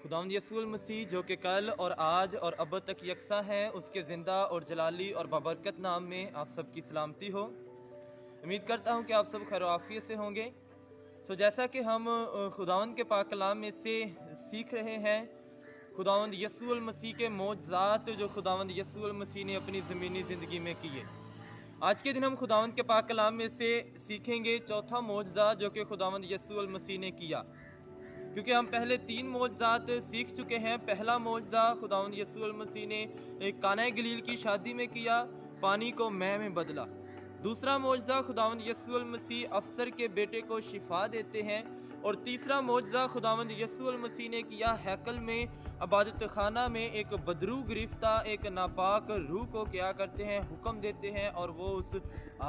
خداوند یسوع المسیح جو کہ کل اور آج اور اب تک یکساں ہے، اس کے زندہ اور جلالی اور بابرکت نام میں آپ سب کی سلامتی ہو۔ امید کرتا ہوں کہ آپ سب خیر و عافیت سے ہوں گے۔ جیسا کہ ہم خداوند کے پاک کلام میں سے سیکھ رہے ہیں خداوند یسوع المسیح کے معجزات جو خداوند یسوع المسیح نے اپنی زمینی زندگی میں کیے۔ آج کے دن ہم خداوند کے پاک کلام میں سے سیکھیں گے چوتھا معجزہ جو کہ خداوند یسوع المسیح نے کیا، کیونکہ ہم پہلے 3 معجزات سیکھ چکے ہیں۔ پہلا معجزہ خداوند یسوع المسیح نے قانہ گلیل کی شادی میں کیا، پانی کو مے میں بدلا۔ دوسرا معجزہ خداوند یسوع المسیح افسر کے بیٹے کو شفا دیتے ہیں، اور تیسرا معجزہ خداوند یسوع المسیح نے کیا ہیکل میں عبادت خانہ میں ایک بدرو گرفتہ ایک ناپاک روح کو کیا کرتے ہیں، حکم دیتے ہیں اور وہ اس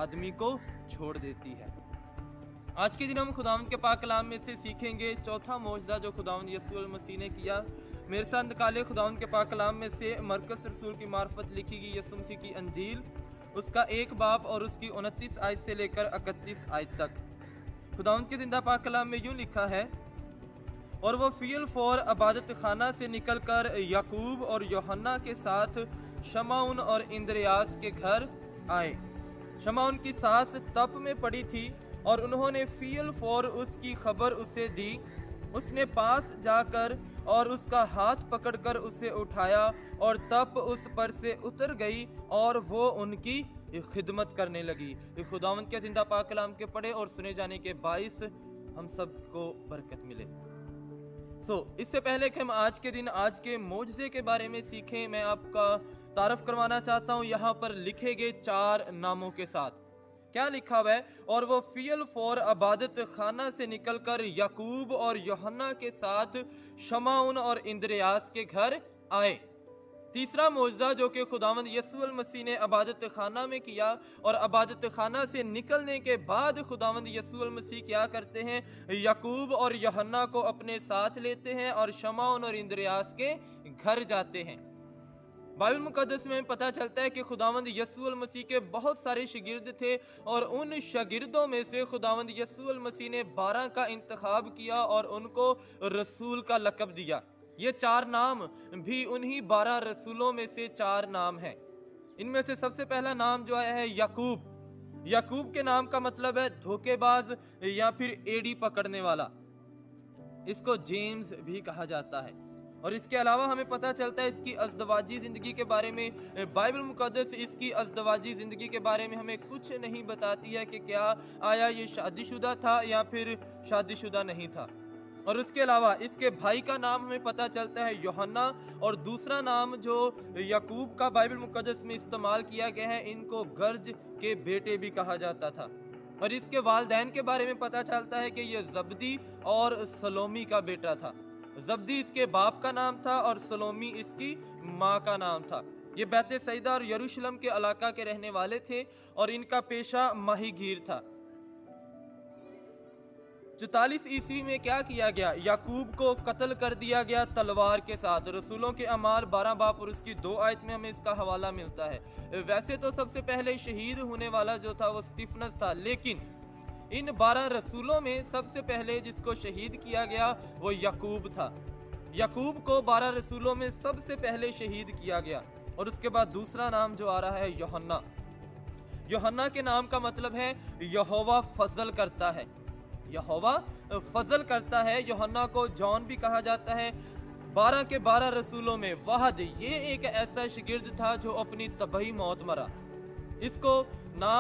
آدمی کو چھوڑ دیتی ہے۔ آج کے دن ہم خداوند کے پاک کلام میں سے سیکھیں گے چوتھا معجزہ جو خداوند یسوع المسیح نے کیا۔ میرے ساتھ نکالے خداوند کے پاک کلام میں سے مرکس رسول کی معرفت لکھی گئی یسوع مسیح کی انجیل، اس کا 1 باب اور اس کی 29 آیت سے لے کر 31 آیت تک۔ خداوند کے زندہ پاک کلام میں یوں لکھا ہے، اور وہ فی الفور عبادت خانہ سے نکل کر یعقوب اور یوحنا کے ساتھ شمعون اور اندریاس کے گھر آئے۔ شمعون کی ساس تپ میں پڑی تھی اور انہوں نے فی الفور اس کی خبر اسے دی۔ اس نے پاس جا کر اور اس کا ہاتھ پکڑ کر اسے اٹھایا اور تپ اس پر سے اتر گئی اور وہ ان کی خدمت کرنے لگی۔ خداوند کے زندہ پاک کلام کے پڑھے اور سنے جانے کے باعث ہم سب کو برکت ملے۔ اس سے پہلے کہ ہم آج کے دن آج کے معجزے کے بارے میں سیکھیں، میں آپ کا تعارف کروانا چاہتا ہوں یہاں پر لکھے گئے 4 ناموں کے ساتھ۔ کیا لکھا ہوا ہے؟ اور وہ فی الفور عبادت خانہ سے نکل کر یعقوب اور یوحنا کے ساتھ شمعون اور اندریاس کے گھر آئے۔ تیسرا معجزہ جو کہ خداوند یسوع المسیح نے عبادت خانہ میں کیا، اور عبادت خانہ سے نکلنے کے بعد خداوند یسوع المسیح کیا کرتے ہیں؟ یعقوب اور یوحنا کو اپنے ساتھ لیتے ہیں اور شمعون اور اندریاس کے گھر جاتے ہیں۔ بائبل مقدس میں پتہ چلتا ہے کہ خداوند یسوع المسیح کے بہت سارے شاگرد تھے، اور ان شاگردوں میں سے خداوند یسوع المسیح نے 12 کا انتخاب کیا اور ان کو رسول کا لقب دیا۔ یہ 4 نام بھی انہی 12 رسولوں میں سے 4 نام ہیں۔ ان میں سے سب سے پہلا نام جو آیا ہے یعقوب۔ یعقوب کے نام کا مطلب ہے دھوکے باز یا پھر ایڑی پکڑنے والا۔ اس کو جیمز بھی کہا جاتا ہے۔ اور اس کے علاوہ ہمیں پتہ چلتا ہے اس کی ازدواجی زندگی کے بارے میں۔ بائبل مقدس اس کی ازدواجی زندگی کے بارے میں ہمیں کچھ نہیں بتاتی ہے کہ کیا آیا یہ شادی شدہ تھا یا پھر شادی شدہ نہیں تھا۔ اور اس کے علاوہ اس کے بھائی کا نام ہمیں پتہ چلتا ہے یوحنا، اور دوسرا نام جو یعقوب کا بائبل مقدس میں استعمال کیا گیا ہے، ان کو گرج کے بیٹے بھی کہا جاتا تھا۔ اور اس کے والدین کے بارے میں پتہ چلتا ہے کہ یہ زبدی اور سلومی کا بیٹا تھا۔ زبدی اس کے باپ کا نام تھا اور سلومی اس کی ماں کا نام تھا۔ یہ بیت سیدہ اور یروشلم کے علاقہ کے رہنے والے تھے اور ان کا پیشہ ماہی گیر تھا۔ 44 عیسوی میں کیا کیا گیا؟ یعقوب کو قتل کر دیا گیا تلوار کے ساتھ۔ رسولوں کے اعمال 12 باب اور اس کی 2 آیت میں ہمیں اس کا حوالہ ملتا ہے۔ ویسے تو سب سے پہلے شہید ہونے والا جو تھا وہ اسطفنس تھا، لیکن ان 12 رسولوں میں سب سے پہلے جس کو شہید کیا گیا وہ یعقوب تھا۔ یعقوب کو 12 رسولوں میں سب سے پہلے شہید کیا گیا۔ اور اس کے بعد دوسرا نام جو آ رہا ہے یوحنا۔ یوحنا کے نام کا مطلب ہے یہوہ فضل کرتا ہے۔ یہوہ فضل کرتا ہے۔ یوحنا کو جان بھی کہا جاتا ہے۔ 12 کے 12 رسولوں میں واحد یہ ایک ایسا شاگرد تھا جو اپنی طبعی موت مرا۔ اس کو نہ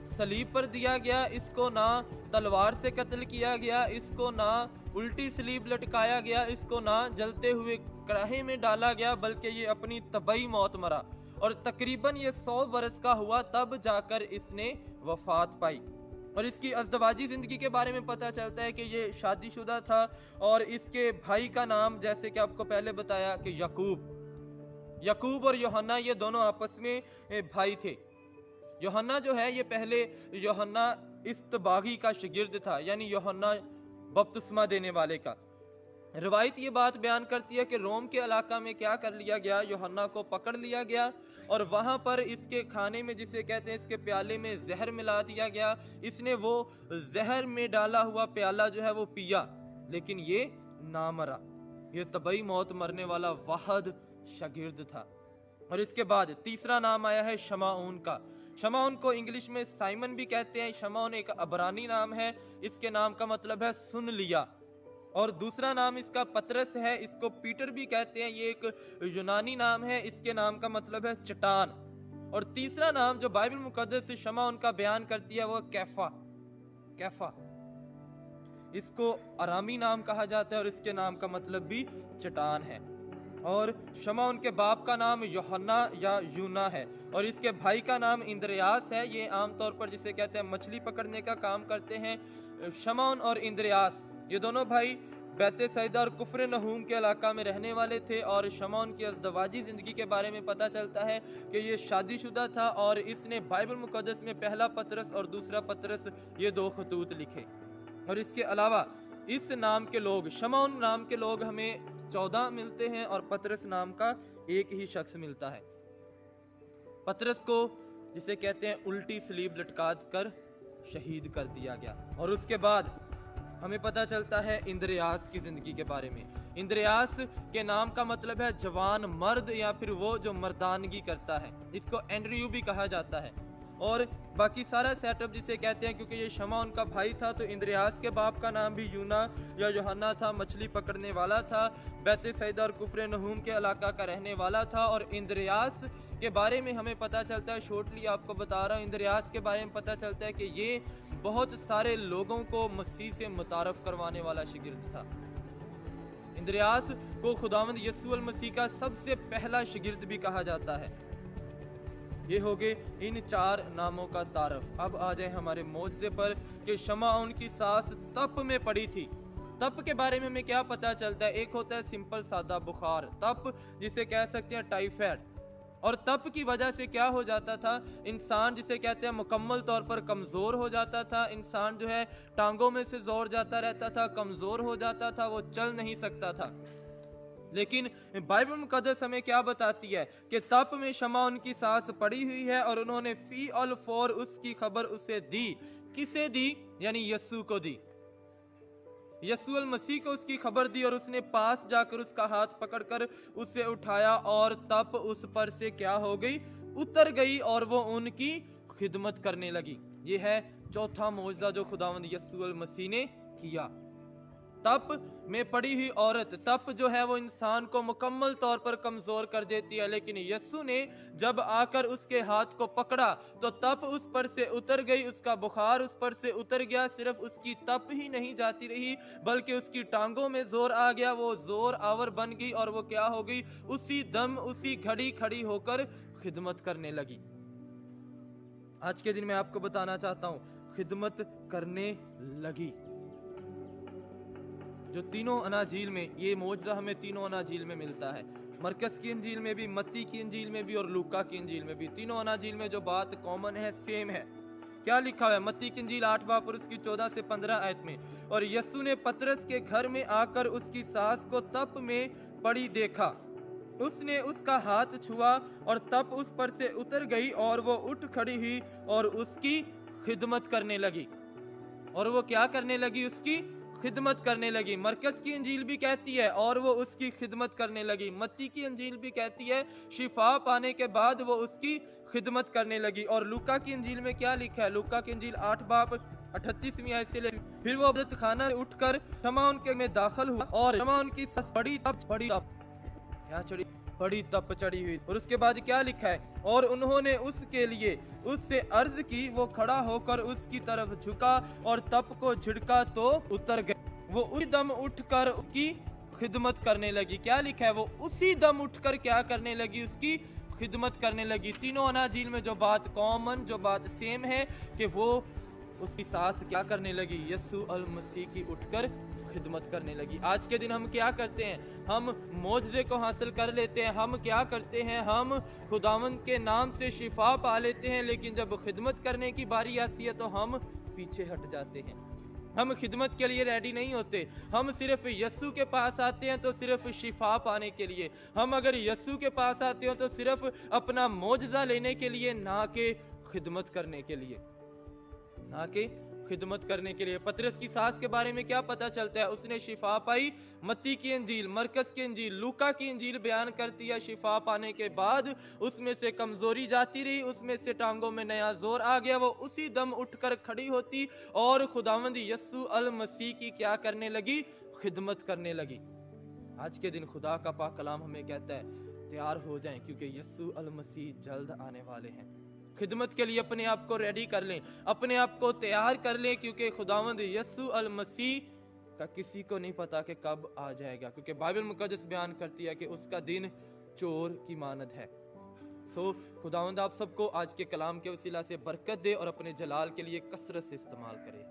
صلیب پر دیا گیا، اس کو نہ تلوار سے قتل کیا گیا، اس کو نہ الٹی صلیب لٹکایا گیا، اس کو نہ جلتے ہوئے کڑاہے میں ڈالا گیا، بلکہ یہ اپنی طبعی موت مرا۔ اور تقریباً یہ 100 برس کا ہوا تب جا کر اس نے وفات پائی۔ اور اس کی ازدواجی زندگی کے بارے میں پتہ چلتا ہے کہ یہ شادی شدہ تھا، اور اس کے بھائی کا نام جیسے کہ آپ کو پہلے بتایا کہ یعقوب اور یوحنا یہ دونوں آپس میں بھائی تھے۔ یوحنا جو ہے یہ پہلے یوحنا استباغی کا شاگرد تھا، یعنی یوحنا بپتسمہ دینے والے کا۔ روایت یہ بات بیان کرتی ہے کہ روم کے علاقہ میں کیا کر لیا گیا، یوحنا کو پکڑ لیا گیا اور وہاں پر اس کے کھانے میں جسے کہتے ہیں اس کے پیالے میں زہر ملا دیا گیا۔ اس نے وہ زہر میں ڈالا ہوا پیالہ جو ہے وہ پیا، لیکن یہ نہ مرا۔ ये तबई मौत मरने वाला वाहद शागिर्द था। और इसके बाद तीसरा नाम आया है शमाउन का। शमाउन को इंग्लिश में साइमन भी कहते हैं। शमाउन एक अबरानी नाम है, इसके नाम का मतलब है सुन लिया। और दूसरा नाम इसका पतरस है, इसको पीटर भी कहते हैं, ये एक यूनानी नाम है, इसके नाम का मतलब है चट्टान। और तीसरा नाम जो बाइबल मुकद्दस से शमाउन का बयान करती है वो कैफा। कैफा इसको अरामी नाम कहा जाता है और इसके नाम का मतलब भी चट्टान है। और शमाउन के बाप का नाम यूहन्ना या यूना है और इसके भाई का नाम इंद्रियास है। ये आमतौर पर जिसे कहते हैं मछली पकड़ने का काम करते हैं। शमाउन और इंद्रियास ये दोनों भाई बैतसैदा और कुफ्र नहूम के इलाका में रहने वाले थे। और शमाउन की अज़दवाजी जिंदगी के बारे में पता चलता है कि ये शादीशुदा था और इसने बाइबल मुकद्दस में पहला पतरस और दूसरा पतरस ये 2 खतूत लिखे। और इसके अलावा इस नाम के लोग, शमाउन नाम के लोग हमें 14 मिलते हैं और पतरस नाम का एक ही शख्स मिलता है। पतरस को जिसे कहते हैं उल्टी सलीब लटका कर शहीद कर दिया गया। और उसके बाद हमें पता चलता है इंद्रियास की जिंदगी के बारे में। इंद्रियास के नाम का मतलब है जवान मर्द या फिर वो जो मर्दानगी करता है। इसको एंड्रयू भी कहा जाता है। और बाकी सारा सेटअप जिसे कहते हैं, क्योंकि ये शमाउन का भाई था तो इंद्रियास के बाप का नाम भी यूना या यूहन्ना था, मछली पकड़ने वाला था, बैतसैदा और कुफ्र नहूम के इलाका का रहने वाला था। और इंद्रियास के बारे में हमें पता चलता है, शॉर्टली आपको बता रहा हूँ, इंद्रियास के बारे में पता चलता है कि ये बहुत सारे लोगों को मसीह से मुतारफ करवाने वाला शागिर्द था। इंद्रियास को खुदावंद यीशु मसीह का सबसे पहला शागिर्द भी कहा जाता है। ये हो गए इन 4 नामों का तारफ। अब आ जाए हमारे मौजज़े पर कि शमाउन की सास तप में पड़ी थी। तप के बारे में हमें क्या पता चलता है? एक होता है सिंपल सादा बुखार, तप जिसे कह सकते हैं टाइफाइड। और तप की वजह से क्या हो जाता था, इंसान जिसे कहते हैं मुकम्मल तौर पर कमजोर हो जाता था। इंसान जो है टांगों में से जोर जाता रहता था, कमजोर हो जाता था, वो चल नहीं सकता था। लेकिन बाइबल मुकद्दस हमें क्या बताती है कि तप में शमाउन की सास पड़ी हुई है और उन्होंने फी अल फौर उसकी खबर उसे दी। किसे दी? यानी यस्सु को दी। यस्सु अल मसीह को उसकी खबर दी और उसने पास जाकर उसका हाथ पकड़कर उसे उठाया और तप उस पर से क्या हो गई? उतर गई और वो उनकी खिदमत करने लगी। ये है चौथा मौजज़ा जो खुदावंद यस्सु अल मसीह ने किया। तप में पड़ी हुई औरत, तप जो है वो इंसान को मुकम्मल तौर पर कमजोर कर देती है, लेकिन यस्सु ने जब आकर उसके हाथ को पकड़ा तो तप उस पर से उतर गई, उसका बुखार उस पर से उतर गया। सिर्फ उसकी तप ही नहीं जाती रही बल्कि उसकी टांगों में जोर आ गया, वो जोर आवर बन गई और वो क्या हो गई? उसी दम उसी घड़ी खड़ी होकर खिदमत करने लगी। आज के दिन मैं आपको बताना चाहता हूं, खिदमत करने लगी। जो तीनों अनाजील में ये मौजज़ा हमें तीनों अनाजील में मिलता है, मरकस की इंजील में भी, मत्ती की इंजील में भी और लूका की इंजील में भी। तीनों अनाजील में जो बात कॉमन है, सेम है। क्या लिखा हुआ है? मत्ती की इंजील 8 बाब और उसकी 14 से 15 आयत में, और यस्सु ने पतरस के घर में आकर उसकी सास को तप में पड़ी देखा। उसने उसका हाथ छुआ और तप उस पर से उतर गई और वो उठ खड़ी हुई और उसकी खिदमत करने लगी। और वो क्या करने लगी? उसकी खिदमत करने लगी। मरकस की इंजील भी कहती है और वो उसकी खिदमत करने लगी। मत्ती की इंजील भी कहती है शिफा पाने के बाद वो उसकी खिदमत करने लगी। और लूका की इंजील में क्या लिखा है? लूका की इंजील 8 बाब 38वीं आयत से ले, फिर वो इबादत खाना उठकर शमाउन के में दाखिल हुआ और शमाउन की सस बड़ी तप चढ़ी हुई। और उसके बाद क्या लिखा है? और उन्होंने उसके लिए उससे अर्ज की, वो खड़ा होकर उसकी तरफ झुका और तप को झिड़का तो उतर गए। वो उसी दम उठकर उसकी खिदमत करने लगी। क्या लिखा है? वो उसी दम उठकर क्या करने लगी? उसकी खिदमत करने लगी। तीनों अनाजील में जो बात कॉमन, जो बात सेम है कि वो उसकी सास क्या करने लगी? यस्सु अल मसीह की उठकर खिदमत करने लगी। आज के दिन हम क्या करते हैं? हम मौजज़े को हासिल कर लेते हैं। हम क्या करते हैं? हम खुदावंद के नाम से शिफा पा लेते हैं, लेकिन जब खिदमत करने की बारी आती है तो हम पीछे हट जाते हैं। हम खिदमत के लिए रेडी नहीं होते। हम सिर्फ यस्सु के पास आते हैं तो सिर्फ शिफा पाने के लिए। हम अगर यस्सु के पास आते हो तो सिर्फ अपना मौजज़ा लेने के लिए, ना कि खिदमत करने के लिए, ना कि खिदमत करने के लिए। पतरस की सास के बारे में क्या पता चलता है? उसने शिफा पाई। मत्ती की इंजील, मरकस की इंजील, लूका की इंजील बयान करती है शिफा पाने के बाद उसमें से कमजोरी जाती रही, उसमें से टांगों में नया जोर आ गया, वो उसी दम उठकर खड़ी होती और खुदावंद यस्सु अल मसीह की क्या करने लगी? खिदमत करने लगी। आज के दिन खुदा का पाक कलाम हमें कहता है तैयार हो जाएं, क्योंकि यस्सु अल मसीह जल्द आने वाले हैं। खिदमत के लिए अपने आप को रेडी कर लें, अपने आप को तैयार कर लें, क्योंकि खुदावंद यस्सु अल मसीह का किसी को नहीं पता कि कब आ जाएगा, क्योंकि बाइबल मुकद्दस बयान करती है कि उसका दिन चोर की मानद है। खुदावंद आप सबको आज के कलाम के वसीला से बरकत दे और अपने जलाल के लिए कसरत से इस्तेमाल करे।